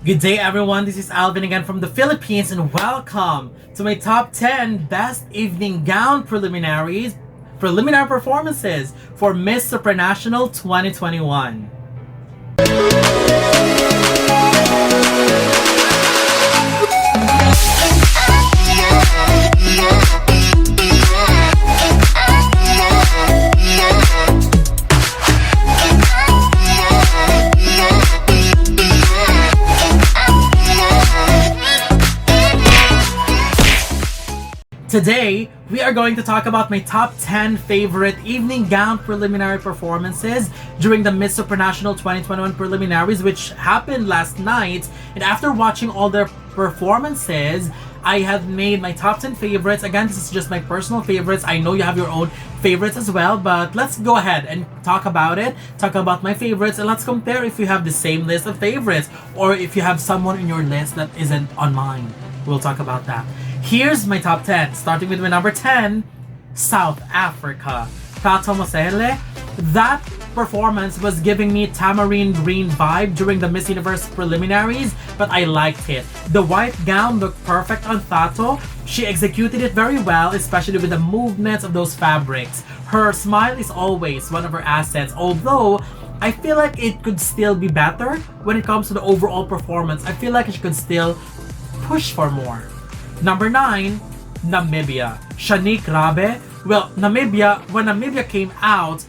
Good day, everyone. This is Alvin again from the Philippines, and welcome to my top 10 best evening gown preliminary performances for Miss Supranational 2021. Today, we are going to talk about my top 10 favorite evening gown preliminary performances during the Miss Supranational 2021 preliminaries, which happened last night. And after watching all their performances, I have made my top 10 favorites. Again, this is just my personal favorites. I know you have your own favorites as well, but let's go ahead and talk about it. Talk about my favorites, and let's compare if you have the same list of favorites or if you have someone in your list that isn't on mine. We'll talk about that. Here's my top 10, starting with my number 10, South Africa. Tato Mosele. That performance was giving me tamarind green vibe during the Miss Universe preliminaries, but I liked it. The white gown looked perfect on Tato. She executed it very well, especially with the movements of those fabrics. Her smile is always one of her assets, although I feel like it could still be better when it comes to the overall performance. I feel like she could still push for more. Number 9, Namibia. Shanique Rabe. Well, when Namibia came out,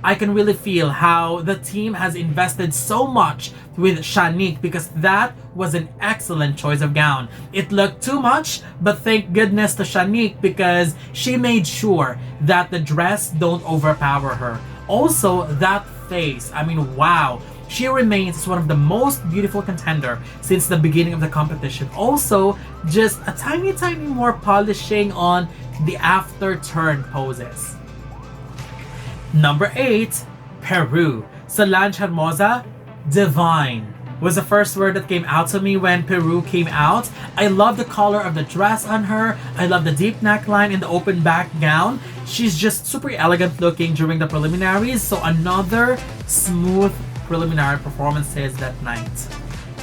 I can really feel how the team has invested so much with Shanique because that was an excellent choice of gown. It looked too much, but thank goodness to Shanique because she made sure that the dress don't overpower her. Also, that face, I mean, wow. She remains one of the most beautiful contender since the beginning of the competition. Also, just a tiny more polishing on the after turn poses. Number 8, Peru. Solange Hermosa, divine was the first word that came out to me when Peru came out. I love the color of the dress on her. I love the deep neckline and the open back gown. She's just super elegant looking during the preliminaries. So another smooth preliminary performances that night.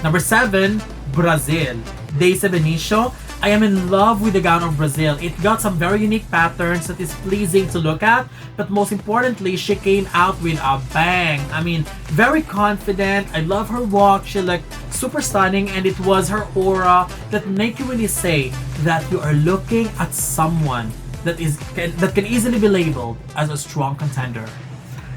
Number 7, Brazil. Daisy Benicio. I am in love with the gown of Brazil. It got some very unique patterns that is pleasing to look at, but most importantly, she came out with a bang. I mean, very confident. I love her walk. She looked super stunning, and it was her aura that make you really say that you are looking at someone that can easily be labeled as a strong contender.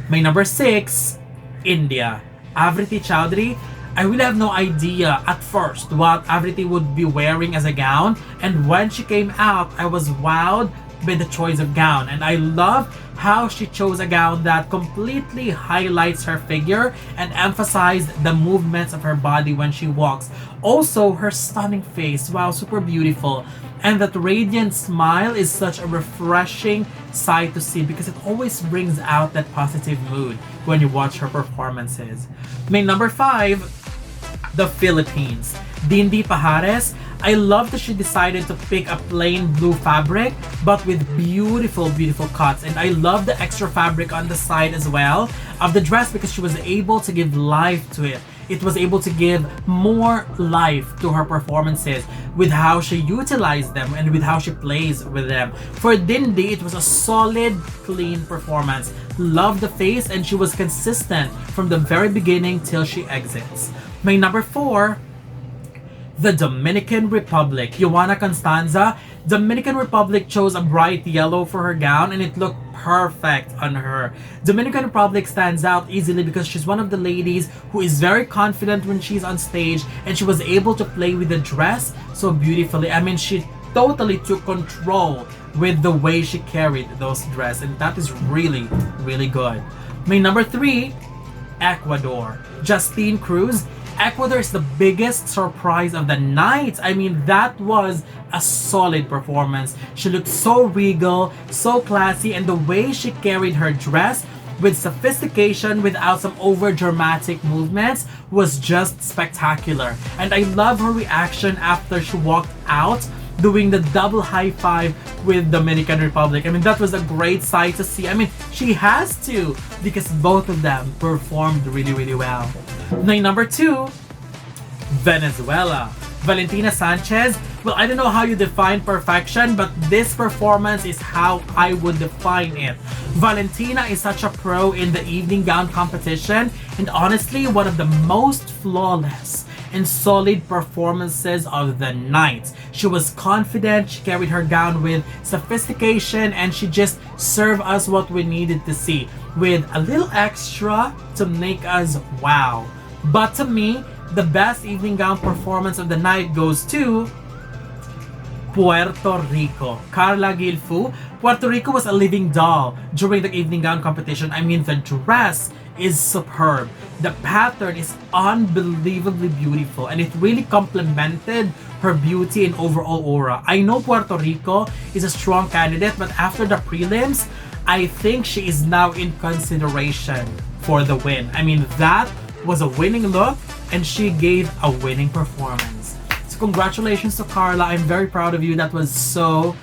My number 6, India. Avriti Chowdhury. I really have no idea at first what Avriti would be wearing as a gown, and when she came out, I was wowed by the choice of gown, and I love how she chose a gown that completely highlights her figure and emphasized the movements of her body when she walks. Also, her stunning face, wow, super beautiful. And that radiant smile is such a refreshing sight to see because it always brings out that positive mood when you watch her performances. My number 5, the Philippines. Dindi Pajares. I love that she decided to pick a plain blue fabric but with beautiful cuts, and I love the extra fabric on the side as well of the dress because she was able to give life to it. It was able to give more life to her performances with how she utilized them and with how she plays with them. For Dindi, it was a solid, clean performance. Loved the face, and she was consistent from the very beginning till she exits. My number 4, the Dominican Republic. Joanna Constanza. Dominican Republic chose a bright yellow for her gown, and it looked perfect on her. Dominican Republic stands out easily because she's one of the ladies who is very confident when she's on stage, and she was able to play with the dress so beautifully. I mean, she totally took control with the way she carried those dress, and that is really good. My number 3, Ecuador. Justine Cruz. Ecuador is the biggest surprise of the night. I mean, that was a solid performance. She looked so regal, so classy, and the way she carried her dress with sophistication without some over dramatic movements was just spectacular. And I love her reaction after she walked out doing the double high five with Dominican Republic. I mean, that was a great sight to see. I mean, she has to because both of them performed really well. My number 2, Venezuela. Valentina Sanchez, well, I don't know how you define perfection, but this performance is how I would define it. Valentina is such a pro in the evening gown competition, and honestly, one of the most flawless and solid performances of the night. She was confident, she carried her gown with sophistication, and she just served us what we needed to see, with a little extra to make us wow. But to me, the best evening gown performance of the night goes to Puerto Rico. Carla Gilfu. Puerto Rico was a living doll during the evening gown competition. I mean, the dress is superb. The pattern is unbelievably beautiful, and it really complemented her beauty and overall aura. I know Puerto Rico is a strong candidate, but after the prelims, I think she is now in consideration for the win. I mean, that was a winning look, and she gave a winning performance. So congratulations to Carla. I'm very proud of you. That was so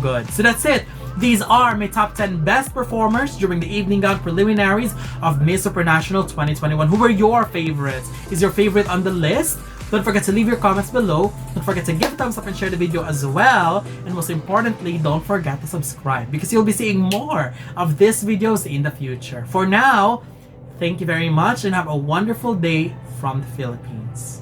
good. So that's it. These are my top 10 best performers during the evening gown preliminaries of Miss Supranational 2021. Who were your favorites? Is your favorite on the list? Don't forget to leave your comments below. Don't forget to give a thumbs up and share the video as well. And most importantly, don't forget to subscribe, because you'll be seeing more of these videos in the future. For now, thank you very much and have a wonderful day from the Philippines.